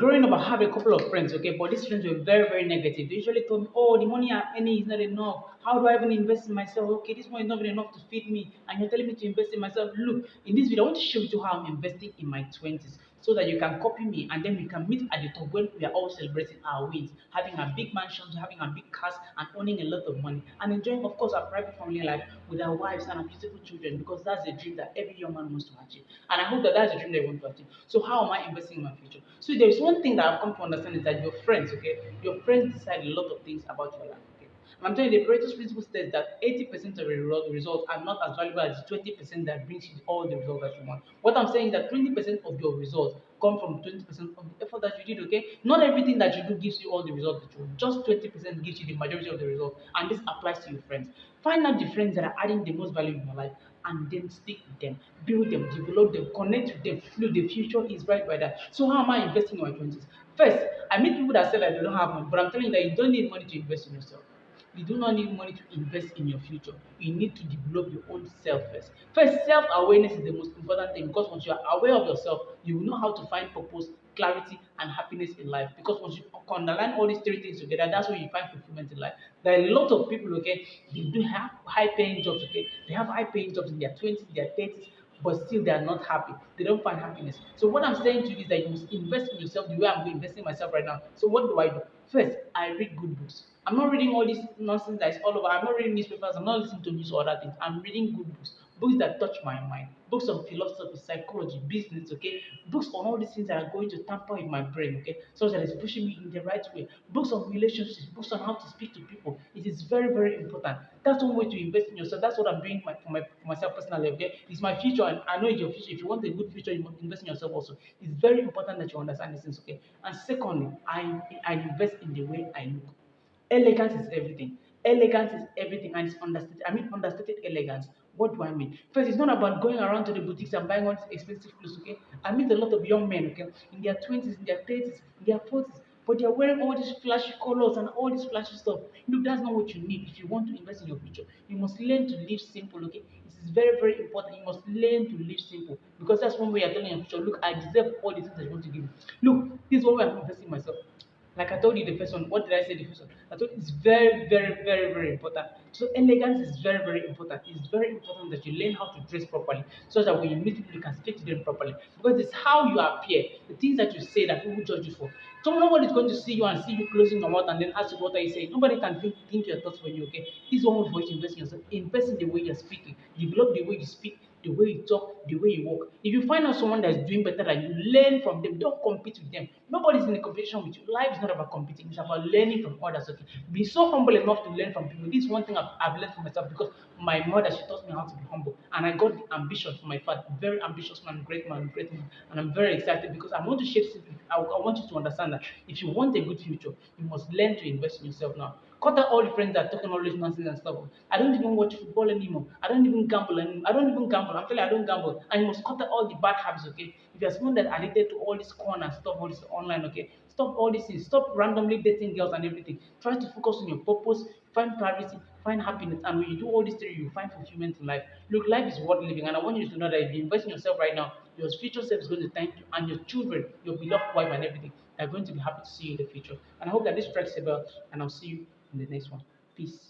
growing up, I have a couple of friends, okay, but these friends were very, very negative. They usually told me, "Oh, the money I'm earning is not enough. How do I even invest in myself? Okay, this money is not even enough to feed me, and you're telling me to invest in myself." Look, in this video, I want to show you how I'm investing in my 20s so that you can copy me and then we can meet at the top when we are all celebrating our wins, having a big mansions, having a big cars, and owning a lot of money, and enjoying, of course, our private family life with our wives and our beautiful children because that's the dream that every young man wants to achieve. And I hope that that's the dream they want to achieve. So, how am I investing in my future? So, there is one thing that I've come to understand is that your friends, okay, your friends decide a lot of things about your life. Okay? And I'm telling you, the Pareto's principle states that 80% of the results are not as valuable as the 20% that brings you all the results that you want. What I'm saying is that 20% of your results come from 20% of the effort that you did, okay? Not everything that you do gives you all the results that you want. Just 20% gives you the majority of the results. And this applies to your friends. Find out the friends that are adding the most value in your life and then stick with them, build them, develop them, connect with them. Look, the future is right by that. So how am I investing in my 20s? First, I meet people that say that they don't have money, but I'm telling you that you don't need money to invest in yourself. You do not need money to invest in your future. You need to develop your own self first. First, self awareness is the most important thing because once you are aware of yourself, you will know how to find purpose, clarity, and happiness in life. Because once you underline all these three things together, that's where you find fulfillment in life. There are a lot of people, okay, they do have high paying jobs, okay, they have high paying jobs in their 20s, their 30s, but still they are not happy. They don't find happiness. So what I'm saying to you is that you must invest in yourself the way I'm investing in myself right now. So what do I do? First, I read good books. I'm not reading all this nonsense that is all over. I'm not reading newspapers. I'm not listening to news or other things. I'm reading good books. Books that touch my mind. Books on philosophy, psychology, business, okay? Books on all these things that are going to tamper with my brain, okay? So that it's pushing me in the right way. Books on relationships, books on how to speak to people. It is very, very important. That's one way to invest in yourself. That's what I'm doing for myself personally, okay? It's my future, and I know it's your future. If you want a good future, you must invest in yourself also. It's very important that you understand these things, okay? And secondly, I invest in the way I look. Elegance is everything. Elegance is everything, and it's understated. I mean, understated elegance. What do I mean? First, it's not about going around to the boutiques and buying all these expensive clothes. Okay, I meet a lot of young men. Okay, in their 20s, in their 30s, in their 40s, but they are wearing all these flashy colors and all this flashy stuff. Look, that's not what you need if you want to invest in your future. You must learn to live simple. Okay, it is very, very important. You must learn to live simple because that's one way you're telling your future. Look, I deserve all the things that you want to give me. Look, this is what way I'm investing in myself. Like I told you the first one, what did I say the first one? I told you it's very, very, very, very important. So elegance is very, very important. It's very important that you learn how to dress properly so that when you meet people, you can speak to them properly. Because it's how you appear, the things that you say that people judge you for. So nobody's going to see you and see you closing your mouth and then ask you what are you saying. Nobody can think your thoughts for you, okay? This is one way for you to invest in yourself. Invest in the way you're speaking. Develop the way you speak, the way you talk, the way you walk. If you find out someone that's doing better than you, learn from them. Don't compete with them. Nobody's in a competition with you. Life is not about competing, it's about learning from others. Okay. Be so humble enough to learn from people. This is one thing I've learned for myself because my mother she taught me how to be humble. And I got the ambition from my father. Very ambitious man, great man. And I'm very excited because I want to shape simply. I want you to understand that if you want a good future, you must learn to invest in yourself now. Cut out all the friends that are talking all this nonsense and stuff. I don't even watch football anymore. I don't even gamble anymore. I don't even gamble. I'm telling you, I don't gamble. And you must cut out all the bad habits, okay? If you're someone that's addicted to all this corn and stuff, all this online, okay? Stop all these things. Stop randomly dating girls and everything. Try to focus on your purpose, find privacy, find happiness. And when you do all these things, you find fulfillment in life. Look, life is worth living. And I want you to know that if you invest in yourself right now, your future self is going to thank you. And your children, your beloved wife and everything, are going to be happy to see you in the future. And I hope that this strikes a bell. And I'll see you in the next one. Peace.